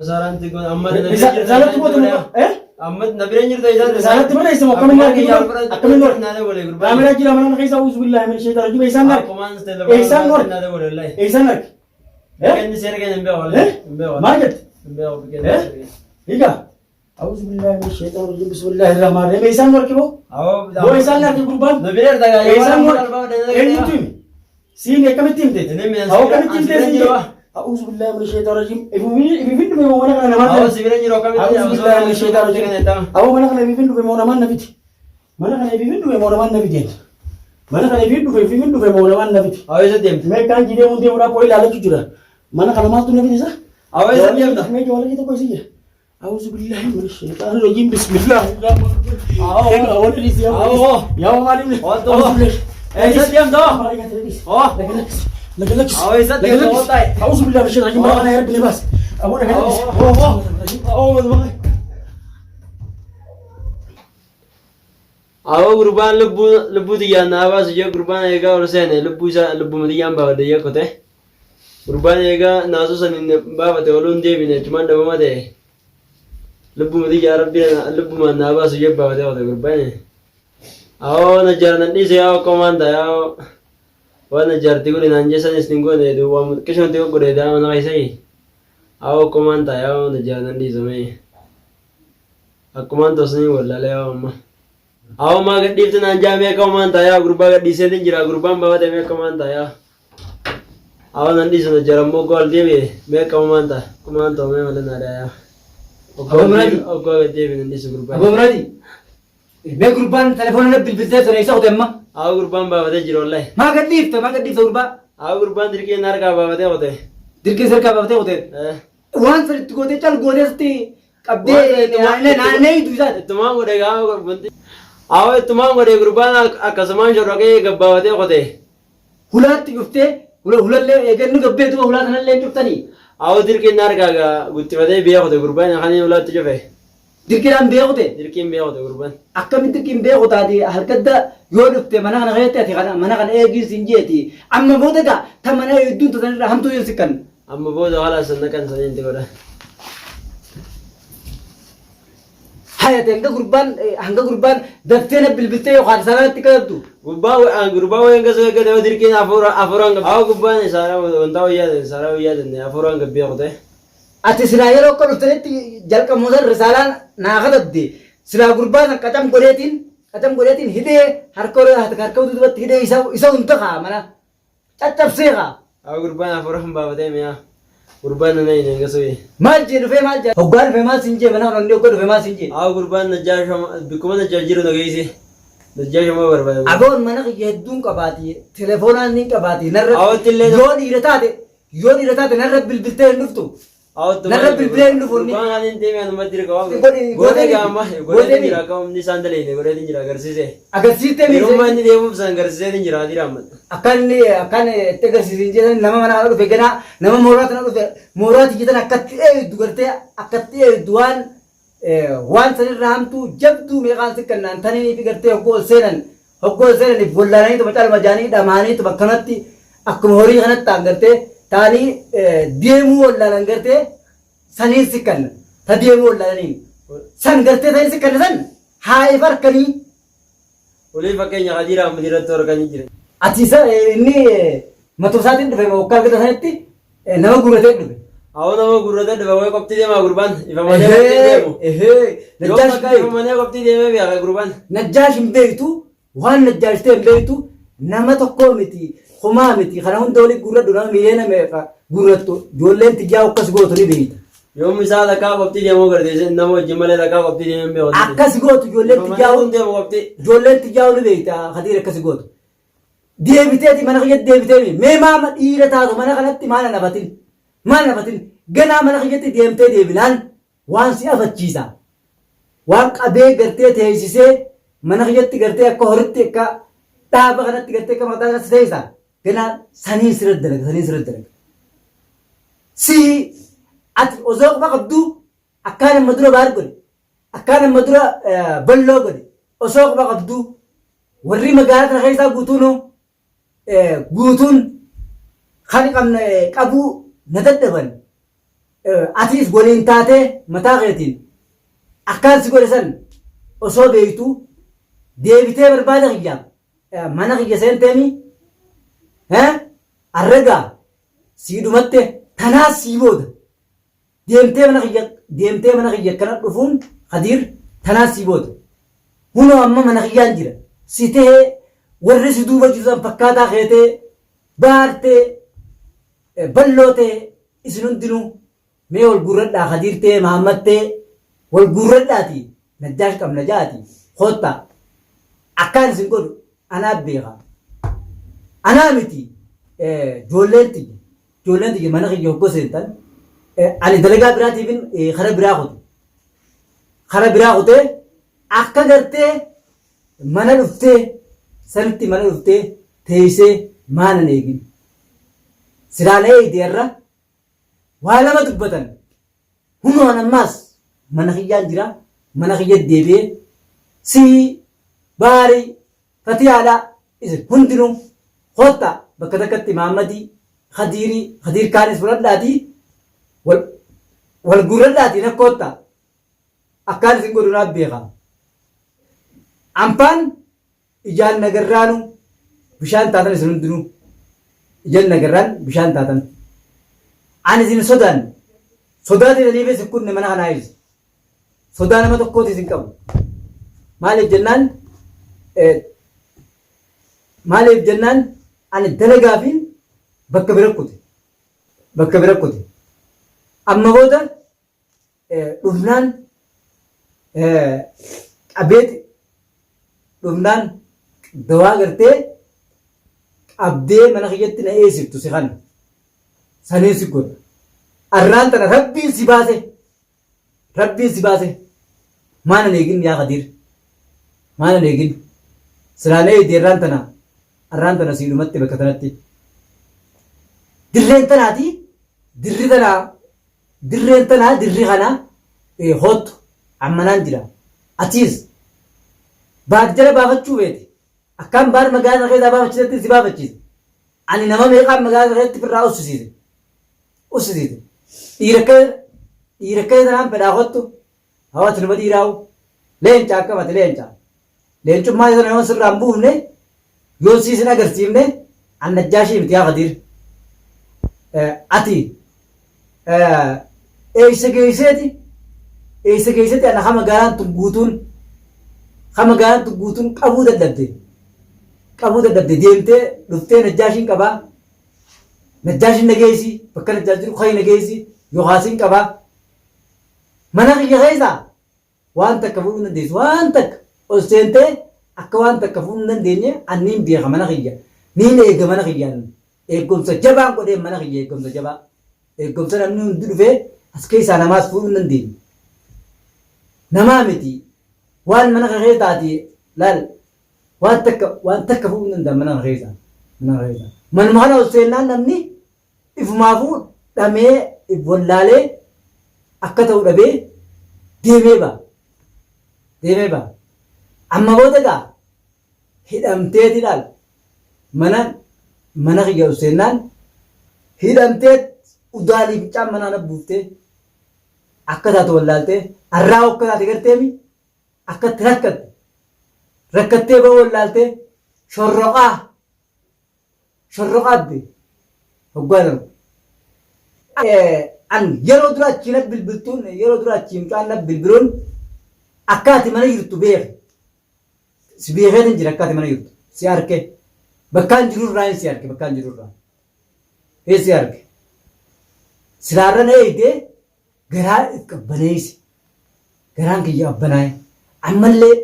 Saran tiga amma Zalat tu betul amma nabiran jirta izan zalat tu mana isam akamin lagi akamin lor kamera kira mana kaisa uzubillah min syaitan rajim ihsan lak ihsan lor ihsan lak kan ser kan embe wala market embe Ika auzubillah min syaitan rajim bismillahirrahmanirrahim ihsan lor kibo bo ihsan lak kurban nabiran daga ihsan lor enutim sin ekamitim te aw kamitim te sin أعوذ بالله من الشيطان الرجيم. إبوين بمونا كنا ما. أعوذ بالله من الشيطان الرجيم. أو منا كنا إبوين بمونا ما نبيت. منا كنا إبوين بمونا ما نبيت. منا كنا إبوين بمونا ما نبيت. أعوذ ديم. मैं कान जिले मुंडे मुड़ा कोई लालच चुरा. मना खाना मार तूने भी दिसा. أعوذ ديم दा. मैं जो वाला की तो कोई सी है. أعوذ بالله من الشيطان الرجيم بسم الله. أول رئيس يا. يا معلم. أعوذ ديم دا. لكن أعوذ ديم دا. أعوذ بالله من الشيطان الرجيم. أنا يا رب لباس. أبونا كذا. Awo gurbaan lubbu tiyyaan naabaasu jee gurbaan eegaa ol seene lubbuu isaa lubbuma tiyyaan baafate jee kote gurbaan eegaa naasuu saniin baafate oluun deebine cumaan dhabama ta'e lubbuma tiyyaa rabbiin lubbumaan naabaasu jee baafate kote gurbaan awo najjaara nan dhiise yaa qomaan ta'a yaa waan najjaarti godhe naan jeessanis ni godhe duwwaa qishoonti godhe daa mana keessai awo qomaan ta'a yaa najjaara nan dhiisame akkumaan tosanii wallaalee yaa amma. Awo maa gadhiiftu naan jaa meeqa homaan taayaa gurbaa gadhiiseetiin jira gurbaan baafate meeqa homaan taayaa awo nan dhiisu najjaara immoo gool deebi'e meeqa homaan ta'a kumaan ta'u mee malee naa dhaayaa oggoo gaddeebi'e nan dhiisu gurbaa. Aboo Muraadi mee gurbaan telefoona bilbiltee ture isa hote amma. Awo gurbaan baafatee jiru wallahi. Maa gadhiifta gurbaa. Awo gurbaan dirqii na harkaa baafatee hote. Dirqii harkaa baafatee hote. Waan sanitti gootee cal gooteesti qabdee naannee hiitu isaati. Ittumaan godhe gaafa wanti. Awo ittumaan godhe gurbaan akkasumaan shorrokee gabbaafatee qote. Hulaatti dhuftee hulallee eegannu gabbeetu hulaa kanallee dhuftanii. Awo dirqiin harkaa guttifatee biyya qote gurbaan akanii hulaatti cufe. Dirqiidhaan beekute. Dirqiin biyya qote gurbaan. Akkamitti dirqiin beeku taate halkadda yoo dhufte mana kana keessatti ati kana mana kana eegis hin jeeti. Amma booda gaa ta mana hedduun tasanirraa hamtuu yoo sikkan. Amma booda haala sanna kan saniinti godha. Hayate hanga gurbaan dafteena bilbiltee yookaan sanaatti kadhattu. Gurbaa wayan gasoo eeggate yoo dirqiin afuraan gabbii. Awo gubbaan isaanii wantaa wayyaadenne afuraan gabbii qote. Ati silaa yeroo akka dhuftanitti jalqabuusan risaalaan naa kadhatte silaa gurbaan qacam godheetiin hidhee harka duubatti hidhee isa hunda kaa mana caccabsee kaa. Awo gurbaan afuraan baafatee mi'a. Gurbaan nana hin engasoo. Maal jee dhufee maal jee. Hoggaan dhufee maal siin jee mana hojii hoggaa dhufee maal siin jee. Awo gurbaan bikkuma najjaar jiru nageesse. Najjaar shama barbaade. Aboon mana kiyya hedduun qabaati telefoonaan ni qabaati narra. Awwatti illee yoo dhiira taate narra bilbiltee hin dhuftu. Narra bilbilee hin dhufu. Gurbaan ani hin deemee anuma dira qabamu. Gootee gaama gootee jira qabamu isaan daleene gootee jira agarsiise. Agarsiistee miidhagina. Yeroo manni deemuuf isaan agarsiisee jira adii raammadha. Akkan itti agarsiisin jedhan nama manaa dhufe ganaa nama mooraa tana dhufe mooraa tiyyitan akkatti eegdu gartee akkatti eegdu waan sanirraa hamtuu jabduu meeqaan sikkannaan taniiniif gartee hoggoo seenaniif wallaananii tuma caalma jaanii dhamaanii tuma kanatti akkuma horii kanatti ta'an gartee taanii deemuu wallaalan gartee saniin sikkanna ta deemuu wallaalaniin san gartee saniin sikkanna san haa'eef harkanii. Olii fakkeenya adii raammadii irratti arganii jira. Ati inni matuu isaatiin dhufe waggaa gita sanitti nama gurratee dhufe. Awo nama gurratee dhufe wayi qoptii deemaa gurbaan ifa malee qoptii deemu. Yoo bakka ifa malee qoptii deemee beeka gurbaan. Najjaash hin beektu waan najjaashtee hin beektu nama tokkoo miti kumaa miti kana hunda olii gurradhu nama miileena meeqa gurrattu ijoolleen tijjaa akkas gootu ni beekta. Yoom isaa takkaa qoptii deemuu garteesse nama wajjin malee takkaa qoptii deemee beeku. Akkas gootu ijoolleen tijjaa ni beekta hadiira akkas gootu. Deebiteeti mana kiyyatti deebitee mee maama dhiira taatu mana kanatti maal nafatin ganaa mana kiyyatti deemtee deebinaan waan si afachiisa waan qabee gartee teessisee mana kiyyatti gartee akka horitti akka dhaaba kanatti gartee akka mataa kanatti teessisa ganaa saniin sirra dalaga si ati osoo qofa qabdu akkaan amma dura baar godhe akkaan amma dura balloo godhe osoo qofa qabdu warri magaalaa kana keessaa guutuun kan qabuu na dadhaban atiis waliin taatee mataa keetiin akkaan si godhe san osoo beektu deebitee barbaada kiyyaaf mana kiyya seenteemi arragaa sii dhumatte tanaas sii booda deemtee mana kiyya akkana dhufuun Khadiir tanaas sii booda hunoo amma mana kiyyaan jira si tahee warri si duuba jiran fakkaataa keetee baartee balloo ta'e isin hundinuu mee wal gurradhaa Khadiir ta'e Mahammad ta'e wal gurradhaati Najjaash qabna jaati hoottaa akkaan isin godhu anaa beeka anaa miti ijoolleen tiyya mana kiyya hoggoo seentan ani dalagaa biraatiifin kara biraa kutee akka gartee mana dhuftee sanitti mana dhuftee teessee maanan eegin silaalee ideerra waa lama dubbatan hunoon ammaas mana kiyyaan jira mana kiyya deebi'ee si baarii fatiyaadhaa isin hundinuu hoottaa bakka takkatti Mahammadii Khadiir kaanis fudhadhaatii wal gurradhaatii nakka hoottaa akkaan isin godhu naaf beeka ampaan ijaan nagarraanu bishaan taatan isin hundinuu ijaan nagarraan bishaan taatan ani isin sodaatee daliifee isin kunne mana kanaa ibsa sodaa nama tokkooti isin qabu maaliif jennaan ani dalagaafiin bakka bira kute amma booda dhufnaan qabeeti dhufnaan dawaa gartee qabdee mana kiyyatti na eessiftu si kana saniin si godha arraan tana rabbiin si baase maanan eegin yaa Khadiir maanan eegin silaalee ideerraan tana arraan tana siidhumatti bakka tanatti dirreen tanaa dirri kana hoottu ammanaan jira atiis baat jala baafachuu beeti akkaan baar magaalaa keessaa baafachiisetti si baafachiise ani nama meeqaan magaalaa keessatti firraa ussisiise dhiirakkee sanaan fedhaa hoottu hawaasa nama dhiiraa'u leenca akkamate leencummaa isa nama sirraan buufne yoon siisin agarsiifne an Najjaashii miti yaa Khadiir ati eeysa geesseeti ana kama magaalaan tun guutuun qabuu dadhabde deemtee dhuftee Najjaashiin qabaa Najjaashiin nageessi bakka Najjaashiin qoyi nageessi yookaasiin qabaa mana kiyya keessaa waan takka fuudhuu hin dandeessu waan takka ol seentee akka waan takka fuudhuu hin dandeenye anniin beeka mana kiyya niin eega mana kiyyaan eegumsa jabaan godheen mana kiyya eegumsa namni hundi dhufee as keessaa namaas fuudhuu hin dandeenye namaa miti waan mana keessaati laal waan takka fuudhuu hin danda'an mana keessaa manuma kana ol seennaan namni ifumaafuu dhamee wallaalee akka ta'u dhabee deemee ba'a amma booda gaa hidhamteeti laal mana kiyya ol seennaan hidhamteet udaalii ficcaan manaa nabbuuftee akka taatu wallaaltee arraa akka taate garteemi akkatti rakkattee ba'u wallaaltee shorroqaabbe hoggaan an yeroo dura achiin bilbiltuun yeroo dura achiin mucaan bilbiluun akka ati mana jirtu beeke si beekeetin jira akka ati mana jirtu si arke bakkaan jirurraa si arke si arke silaarra na eegdee garaa qabbaneessi garaan kiyya qabbanaa'e ammallee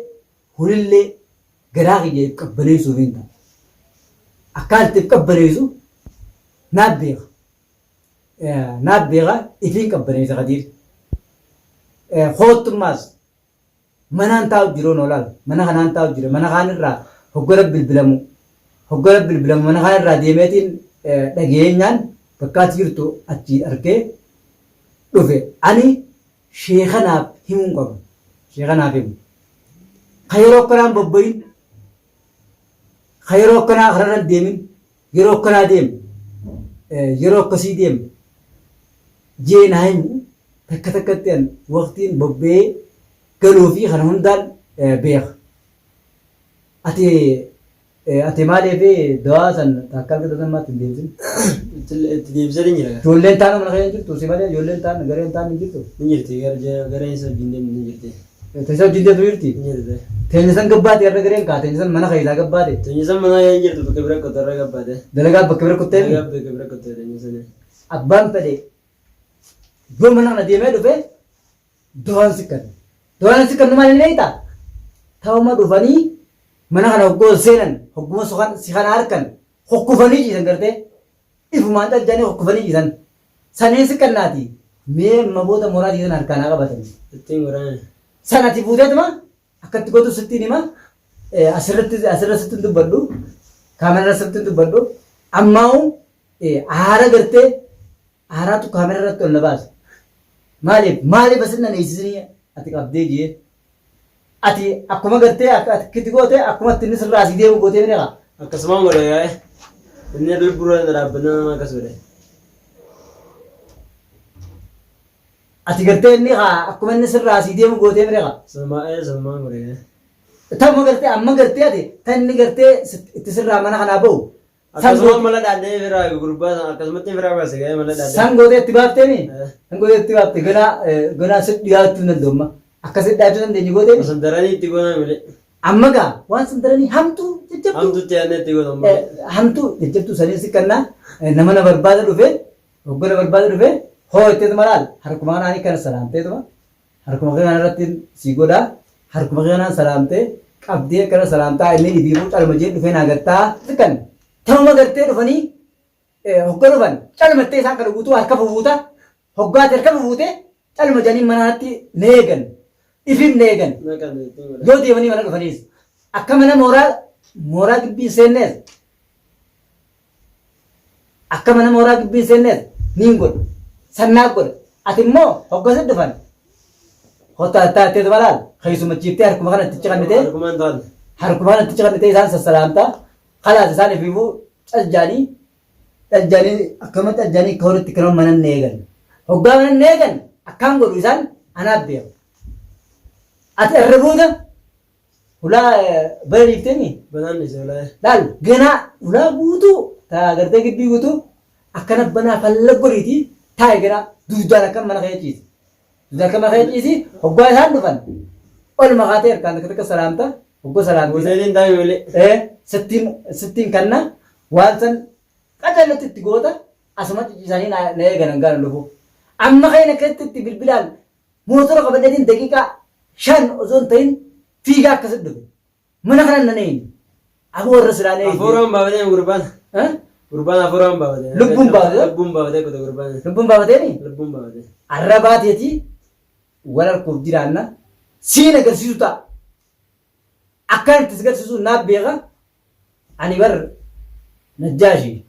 hulillee garaa kiyya qabbaneessuuf hin ta'a akkaan itti qabbaneessu naaf beeka ifiin qabbaneessa Khadiir hoottummaas manaan taa'u jiroon olaal mana kanaan taa'u jira mana kaanirraa hoggora bilbilamu mana kaanirraa deemeetiin dhageenyaan bakkaatti jirtu achi arkee dhufe ani sheekanaaf himuu qaba sheekanaaf himu ka yeroo akkanaan bobbayin ka yeroo akkanaa kararran deemin yeroo akkanaa deem yeroo akkasii deem jeenaayin takka takkatti an waqtiin bobbee galuu fi kana hundaan beeka. Ati maaliif dawaa san takka argatan maatti hin deebisin? Itti deebisanii jira. Ijoolleen taanu mana keessa jirtu si malee ijoolleen taanu gareen taanu hin jirtu. Ni jirti gareen isa wajjin deemu ni jirti. Isa wajjin deemtu jirti. Ni jirti. Teenya san gabbaate irra gareen kaa teenya san mana keessaa gabbaate. Teenya san mana hin jirtu bakka bira qottee irra gabbaate. Dalagaa bakka bira qottee. Dalagaa bakka bira qottee teenya san. Abbaan fedhe yoo mana kana deemee dhufe dawaan sikkan. Dawaan sikkan maal inni eeyita? Ta'uma dhufanii mana kana hoggoo seenan hogguma si kana harkan hokkufanii jiisan gartee ifumaan xajjanii hokkufanii jiisan saneen sikkannaati mee maboota mooraa jiisan harkaan haa qabatan. Ittiin waraana. Sanati fuuteetuma akkatti gootu sittiin hima asirra sittiin dubbadhu kaamerarra sittiin dubbadhu ammaa'u aara gartee aaraatu kaamera irratti ol na baasa. Maaliif asin nan eegsisanii ati qabdee jee ati akkuma gartee akkatti goote akkuma inni sirraa asii deemu gootee bine qaba. Akkasumaan godhe yaa'e inni lubbuurra dhaabbannaa nama akkas godhe. Ati gartee inni akkuma inni sirraa asii deemu gootee bine qaba. Sanumaan godhe yaa'e. Ta'uma gartee amma gartee ati tan inni gartee itti sirraa mana kanaa bahu. Akkasumas mala dhaadhee firaa gurbaa akkasumatti firaa baase ga'ee mala dhaadhee. San gootee itti baaftee san gootee itti baafte ganaa si dhiyaachuu danda'umma. Akkasitti dhiyaachuu dandeenye gootee. Sandaranii itti goonaa malee. Amma gaa waan sandaranii hamtuu jajjabduu. Hamtuutti yaadne itti goonaa. Hamtuu jajjabduu sanii sikkannaa nama na barbaada dhufe hoggana barbaada dhufe hoo itteetu malaal harkuma kanaanii kana salaamteetuma harkuma kana irratti si godhaa harkuma kanaan salaamtee qabdee kana salaamtaa inni dhibiifuu calma jee dhufee naagattaa sikkanna. Ta'uma gartee dhufanii hogga dhufan calmattee isaan kana guutuu harka fufuuta hoggaati harka fufuute calma janii manaatti na eegan ifin na eegan yoo deemanii mana dhufaniis akka mana mooraa gibbii seennees akka mana mooraa gibbii seennees niin godha sannaa godha ati immoo hoggasi dhufan hottaatteetu malaal keessumachiiftee harkuma kanatti ciqannitee harkuma kanatti ciqannitee isaan sassalaamtaa. Kalaas isaan ififuu xajjaanii akkamatti xajjaanii akka horitti kennuun mana hin eegan. Hoggaa mana hin eegan akkaan godhu isaan anaaf beeku. Ati irra buuta ulaa bara dhiifteemi. Banaan isa ulaa. Laal ganaa ulaa guutuu taa gartee gibbii guutuu akkana banaa falla goriitii taa'e ganaa duudaan akka mana kee ciisi. Duudaan akka mana kee ciisi hoggaa isaan dhufan ol maqaatee harkaan akka salaamta hoggoo salaamtii. Buuseetiin taa'e malee. Sittiin kanna waan san qajeelatti itti goota asuma cicciisanii na eeganan gaara lubu. Amma ka'in akkasitti itti bilbilaan mootora qabadheetiin daqiiqaa 5 osoo hin ta'in fiigaa akkasitti dhufe. Mana kanan nan eenyu. Aboo warra silaa na eenyu. Afuuraan baafatee gurbaan. Gurbaan afuuraan baafatee. Lubbuun baafatee. Lubbuun baafatee kutaa gurbaan. Lubbuun baafateeni. Lubbuun baafatee. Arra baateetii wal harkuuf jiraanna siin agarsiisu ta'a. Akkaan itti agarsiisu naaf beeka. Ani bar najjaashi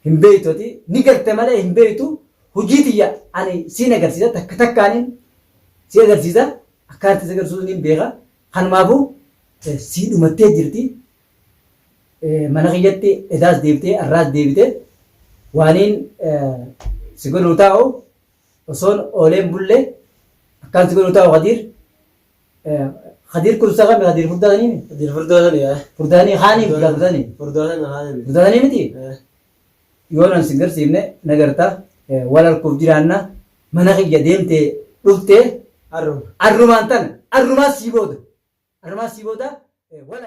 hin beeytoti ni garte malee hin beeytu hojii tiyya ani siin agarsiisa takka takkaanin si agarsiisa akkaan itti agarsiisu ni beeka kanumaafuu sii dhumattee jirti mana kiyyatti edaas deebitee arraas deebitee waaniin si godhuu taa'u osoon ooleen bullee akkaan si godhuu taa'u Khadir kun sagam Khadir furdani mi? Khadir furdani ya. Furdani khani furdani. Furdani. Furdani miti. Yonan singar simne nagarta walal kuf jiranna mana khiyya deemte dhufte arrumantan arruma siboda wala